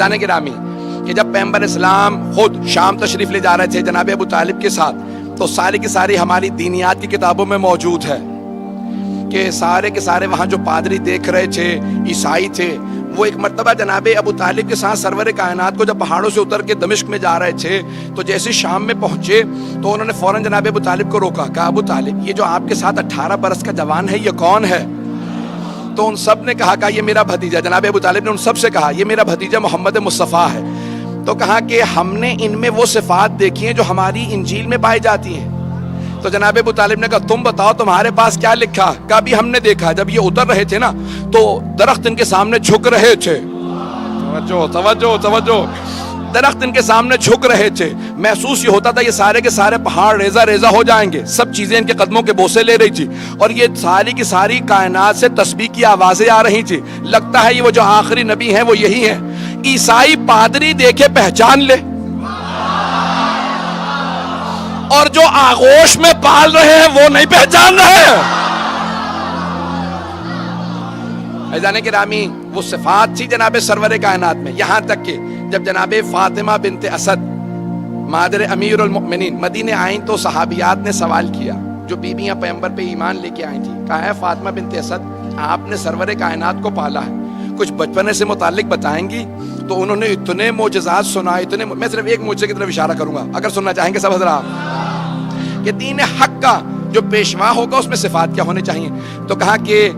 عزیزان گرامی کہ جب پیغمبر اسلام خود شام تشریف لے جا رہے تھے جناب ابو طالب کے ساتھ، تو ساری کی ساری ہماری دینیات کی کتابوں میں موجود ہے کہ سارے کے سارے وہاں جو پادری دیکھ رہے تھے، عیسائی تھے، وہ ایک مرتبہ جناب ابو طالب کے ساتھ سرور کائنات کو جب پہاڑوں سے اتر کے دمشق میں جا رہے تھے، تو جیسے شام میں پہنچے تو انہوں نے فوراً جناب ابو طالب کو روکا، کہا ابو طالب یہ جو آپ کے ساتھ 18 برس کا جوان ہے یہ کون ہے؟ تو ان سب نے کہا یہ میرا بھتیجا، جناب ابو طالب نے ان سب سے کہا یہ میرا بھتیجا محمد مصطفیٰ ہے۔ تو کہا کہ ہم نے ان میں وہ صفات دیکھی ہیں جو ہماری انجیل میں پائی جاتی ہیں۔ تو جناب ابو طالب نے کہا تم بتاؤ تمہارے پاس کیا لکھا؟ کہا بھی ہم نے دیکھا جب یہ اتر رہے تھے نا تو درخت ان کے سامنے جھک رہے تھے۔ توجہ توجہ توجہ، درخت ان کے سامنے جھک رہے تھے، محسوس یہ ہوتا تھا یہ سارے کے سارے پہاڑ ریزہ ریزہ ہو جائیں گے، سب چیزیں ان کے قدموں کے بوسے لے رہی تھی، اور یہ ساری کی ساری کائنات سے تسبیح کی آوازیں آ رہی تھی۔ لگتا ہے یہ وہ جو آخری نبی ہیں وہ یہی ہیں۔ عیسائی پادری دیکھے پہچان لے، اور جو آغوش میں پال رہے ہیں وہ نہیں پہچان رہے ہیں۔ عزیزان گرامی، وہ صفات تھی جناب سرور کائنات میں، یہاں تک کہ جب جناب فاطمہ بنت اسد مادر امیر المؤمنین مدینے آئیں تو صحابیات نے سوال کیا، جو بیویاں پیغمبر پہ ایمان لے کے آئی تھیں، کہا ہے فاطمہ بنت اسد آپ نے سرور کائنات کو پالا ہے، کچھ بچپنے سے متعلق بتائیں گی؟ تو انہوں نے اتنے معجزات سنائے، میں صرف ایک معجزے کی طرف اشارہ کروں گا اگر سننا چاہیں گے سب حضرات، کہ دین حق کا جو پیشوا ہوگا اس میں صفات کیا ہونے چاہیے۔ تو کہا کہ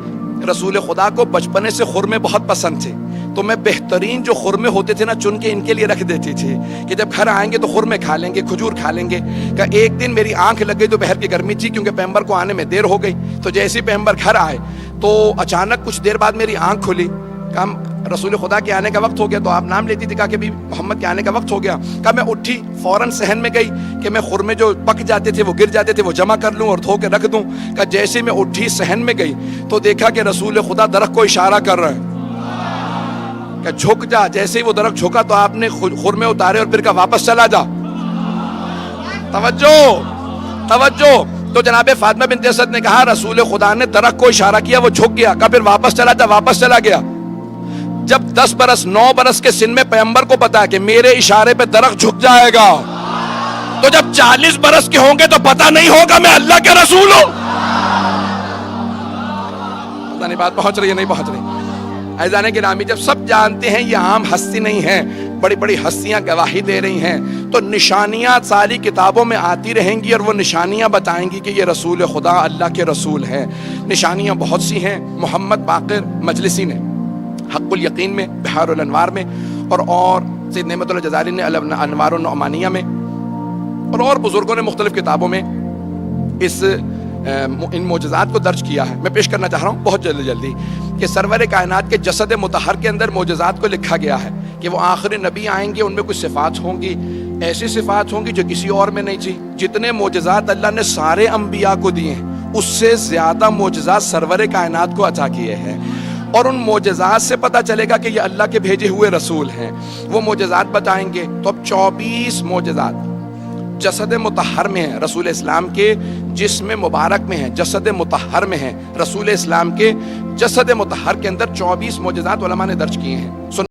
رسول خدا کو بچپنے سے خرمے بہت پسند تھے، تو میں بہترین جو خرمے ہوتے تھے نا چن کے ان کے لیے رکھ دیتی تھی کہ جب گھر آئیں گے تو خرمے کھا لیں گے، کھجور کھا لیں گے۔ کہ ایک دن میری آنکھ لگ گئی، دوپہر کی گرمی تھی کیونکہ پیغمبر کو آنے میں دیر ہو گئی، تو جیسے ہی پیغمبر گھر آئے تو اچانک کچھ دیر بعد میری آنکھ کھلی، کہا رسول خدا کے آنے کا وقت ہو گیا، تو آپ نام لیتی تھی، کہا کہ بھی محمد کے آنے کا وقت ہو گیا۔ کہا میں اٹھی فوراً صحن میں گئی کہ میں خرمے جو پک جاتے تھے وہ گر جاتے تھے وہ جمع کر لوں اور دھو کے رکھ دوں۔ کہا جیسے میں اٹھی صحن میں گئی تو دیکھا کہ رسول خدا درخت کو اشارہ کر رہے ہیں کہ جھک جا۔ جیسے ہی وہ درخت جھکا تو آپ نے خرمے اتارے اور پھر کہا واپس چلا جا۔ توجہ توجہ۔ تو جناب فاطمہ بنت اسد نے کہا رسول خدا نے درخت کو اشارہ کیا، وہ جھک گیا، کہا پھر واپس چلا جا، واپس چلا گیا۔ جب 10 برس 9 برس کے سن میں پیغمبر کو پتا کہ میرے اشارے پہ درخت جھک جائے گا، تو جب 40 برس کے ہوں گے تو پتا نہیں ہوگا میں اللہ کے رسول ہوں۔ پتہ نہیں بات پہنچ رہی ہے نہیں پہنچ رہی؟ عزیزان گرامی، جب سب جانتے ہیں یہ عام ہستی نہیں ہے، بڑی بڑی ہستیاں گواہی دے رہی ہیں، تو نشانیاں ساری کتابوں میں آتی رہیں گی اور وہ نشانیاں بتائیں گی کہ یہ رسول خدا اللہ کے رسول ہیں۔ نشانیاں بہت سی ہیں۔ محمد باقر مجلسی نے حق الیقین میں، بحار الانوار میں، اور سید نعمت اللہ جزائری نے انوار النعمانیہ میں، اور بزرگوں نے مختلف کتابوں میں ان معجزات کو درج کیا ہے۔ میں پیش کرنا چاہ رہا ہوں بہت جلدی کہ سرور کائنات کے جسد مطہر کے اندر معجزات کو لکھا گیا ہے کہ وہ آخری نبی آئیں گے، ان میں کچھ صفات ہوں گی، ایسی صفات ہوں گی جو کسی اور میں نہیں تھی۔ جتنے معجزات اللہ نے سارے انبیاء کو دیے ہیں اس سے زیادہ معجزات سرور کائنات کو عطا کیے ہیں، اور ان معجزات سے پتہ چلے گا کہ یہ اللہ کے بھیجے ہوئے رسول ہیں۔ وہ معجزات بتائیں گے تو اب 24 معجزات جسد مطہر میں ہیں، رسول اسلام کے جسم مبارک میں ہیں، جسد مطہر میں ہیں، رسول اسلام کے جسد مطہر کے اندر 24 معجزات علماء نے درج کیے ہیں۔